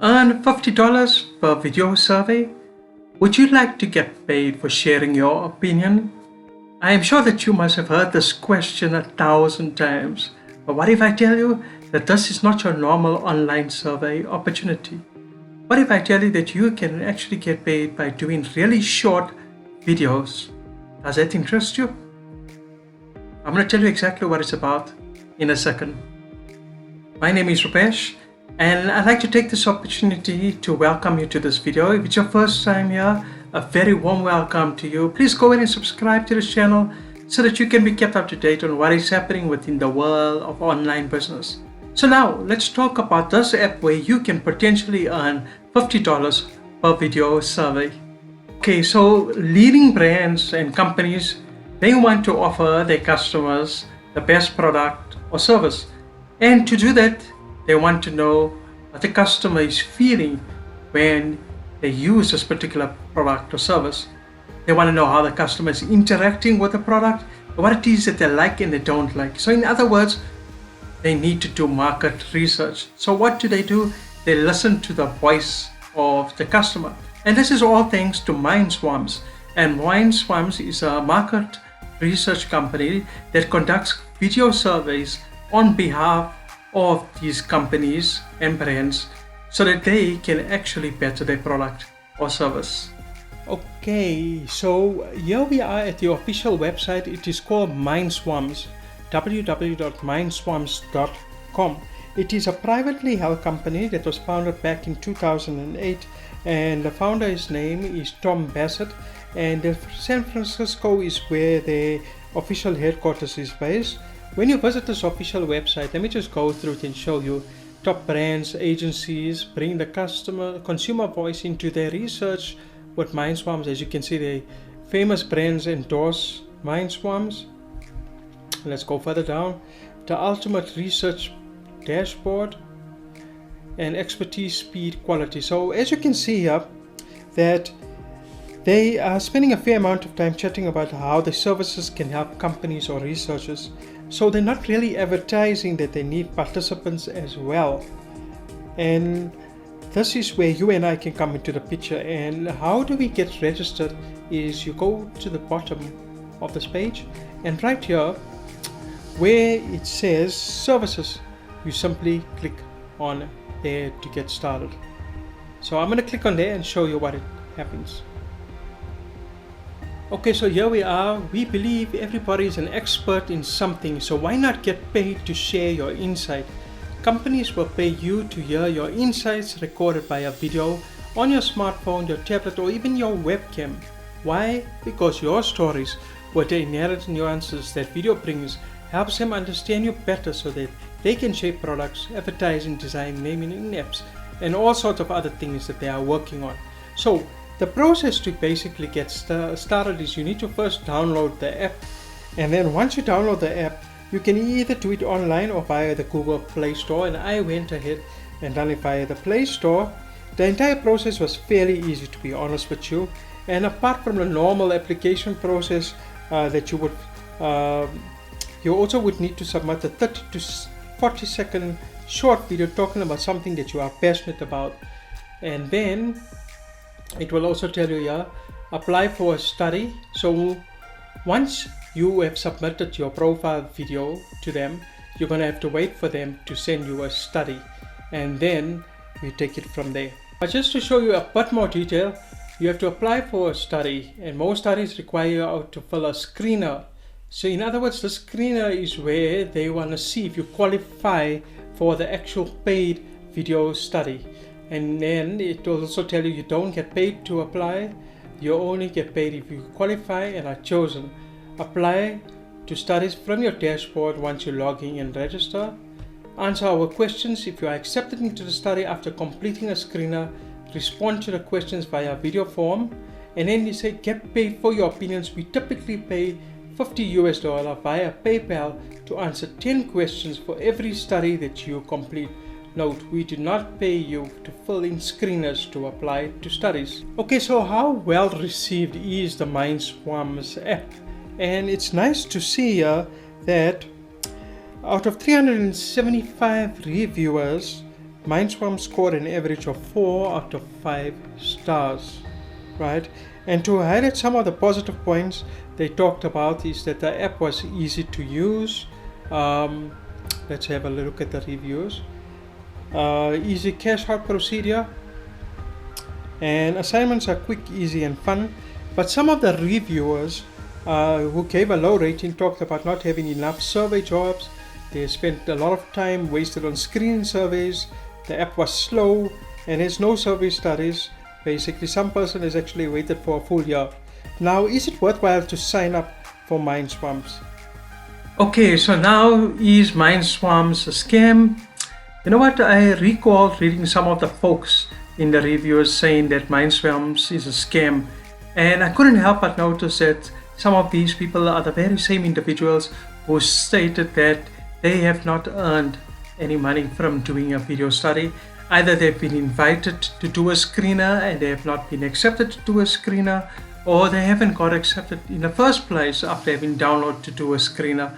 Earn $50 per video survey? Would you like to get paid for sharing your opinion? I am sure that you must have heard this question 1,000 times. But what if I tell you that this is not your normal online survey opportunity? What if I tell you that you can actually get paid by doing really short videos? Does that interest you? I'm going to tell you exactly what it's about in a second. My name is Rupesh, and I'd like to take this opportunity to welcome you to this video. If it's your first time here, a very warm welcome to you. Please go ahead and subscribe to this channel so that you can be kept up to date on what is happening within the world of online business. So now let's talk about this app where you can potentially earn $50 per video survey. Okay, so leading brands and companies, they want to offer their customers the best product or service. And to do that, they want to know what the customer is feeling when they use this particular product or service. They want to know how the customer is interacting with the product, what it is that they like and they don't like. So in other words, they need to do market research. So what do? They listen to the voice of the customer. And this is all thanks to Mindswarms. And Mindswarms is a market research company that conducts video surveys on behalf of these companies and brands so that they can actually better their product or service. Okay, so here we are at the official website. It is called Mindswarms, www.mindswarms.com. It is a privately held company that was founded back in 2008, and the founder's name is Tom Bassett, and San Francisco is where their official headquarters is based. When you visit this official website, let me just go through it and show you top brands, agencies, bring the consumer voice into their research with Mindswarms. As you can see, the famous brands endorse Mindswarms. Let's go further down. The ultimate research dashboard and expertise, speed, quality. So as you can see here, that they are spending a fair amount of time chatting about how the services can help companies or researchers. So they're not really advertising that they need participants as well. And this is where you and I can come into the picture. And how do we get registered is you go to the bottom of this page, and right here where it says services, you simply click on there to get started. So I'm going to click on there and show you what it happens. Okay, so here we are. We believe everybody is an expert in something, so why not get paid to share your insight? Companies will pay you to hear your insights recorded by a video on your smartphone, your tablet, or even your webcam. Why? Because your stories, with the inherent nuances that video brings, helps them understand you better so that they can shape products, advertising, design, naming, and apps, and all sorts of other things that they are working on. So the process to basically get started is you need to first download the app, and then once you download the app, you can either do it online or via the Google Play Store, and I went ahead and done it via the Play Store. The entire process was fairly easy, to be honest with you, and apart from the normal application process that you would you also would need to submit a 30 to 40 second short video talking about something that you are passionate about, and then it will also tell you here, apply for a study. So once you have submitted your profile video to them, you're going to have to wait for them to send you a study, and then you take it from there. But just to show you a bit more detail, you have to apply for a study, and most studies require you to fill a screener. So in other words, the screener is where they want to see if you qualify for the actual paid video study. And then it will also tell you don't get paid to apply. You only get paid if you qualify and are chosen. Apply to studies from your dashboard once you log in and register. Answer our questions if you are accepted into the study after completing a screener. Respond to the questions via video form. And then you say get paid for your opinions. We typically pay $50 via PayPal to answer 10 questions for every study that you complete. Note, we do not pay you to fill in screeners to apply to studies. Okay, so how well received is the Mindswarms app? And it's nice to see that out of 375 reviewers, Mindswarms scored an average of 4 out of 5 stars, right? And to highlight some of the positive points they talked about is that the app was easy to use. Let's have a look at the reviews. Easy cash out procedure, and assignments are quick, easy and fun. But some of the reviewers who gave a low rating talked about not having enough survey jobs. They spent a lot of time wasted on screening surveys. The app was slow and has no survey studies. Basically, some person has actually waited for a full year. Now, is it worthwhile to sign up for Mindswarms? Okay, so now is Mindswarms a scam? You know what? I recall reading some of the folks in the reviews saying that Mindswarms is a scam, and I couldn't help but notice that some of these people are the very same individuals who stated that they have not earned any money from doing a video study. Either they've been invited to do a screener and they have not been accepted to do a screener, or they haven't got accepted in the first place after having downloaded to do a screener.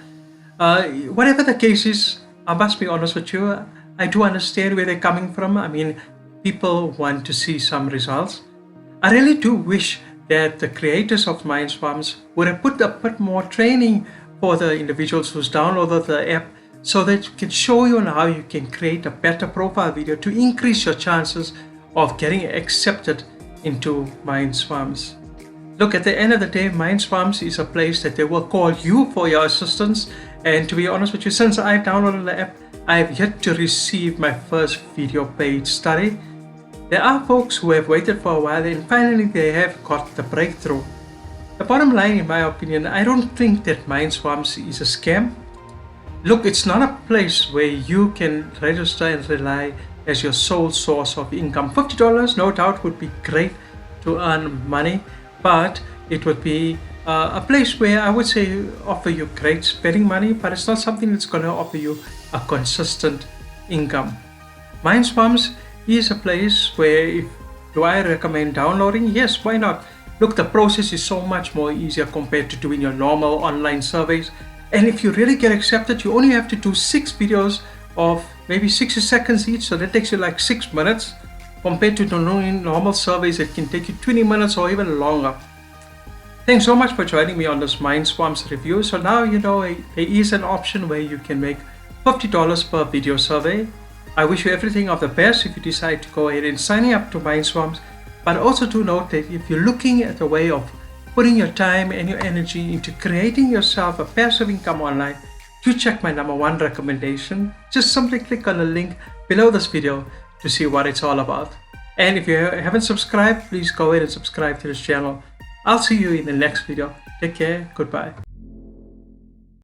Whatever the case is, I must be honest with you, I do understand where they're coming from. I mean, people want to see some results. I really do wish that the creators of Mindswarms would have put a bit more training for the individuals who's downloaded the app, so that it can show you on how you can create a better profile video to increase your chances of getting accepted into Mindswarms. Look, at the end of the day, Mindswarms is a place that they will call you for your assistance. And to be honest with you, since I downloaded the app, I have yet to receive my first video paid study. There are folks who have waited for a while and finally they have got the breakthrough. The bottom line, in my opinion, I don't think that Mindswarms is a scam. Look, it's not a place where you can register and rely as your sole source of income. $50 no doubt would be great to earn money, but it would be a place where I would say offer you great spending money, but it's not something that's going to offer you a consistent income. Mindswarms is a place where, do I recommend downloading? Yes, why not? Look, the process is so much more easier compared to doing your normal online surveys. And if you really get accepted, you only have to do 6 videos of maybe 60 seconds each. So that takes you like 6 minutes compared to doing normal surveys that can take you 20 minutes or even longer. Thanks so much for joining me on this Mindswarms review. So now you know there is an option where you can make $50 per video survey. I wish you everything of the best if you decide to go ahead and signing up to Mindswarms. But also do note that if you're looking at a way of putting your time and your energy into creating yourself a passive income online, do check my #1 recommendation. Just simply click on the link below this video to see what it's all about. And if you haven't subscribed, please go ahead and subscribe to this channel. I'll see you in the next video. Take care. Goodbye.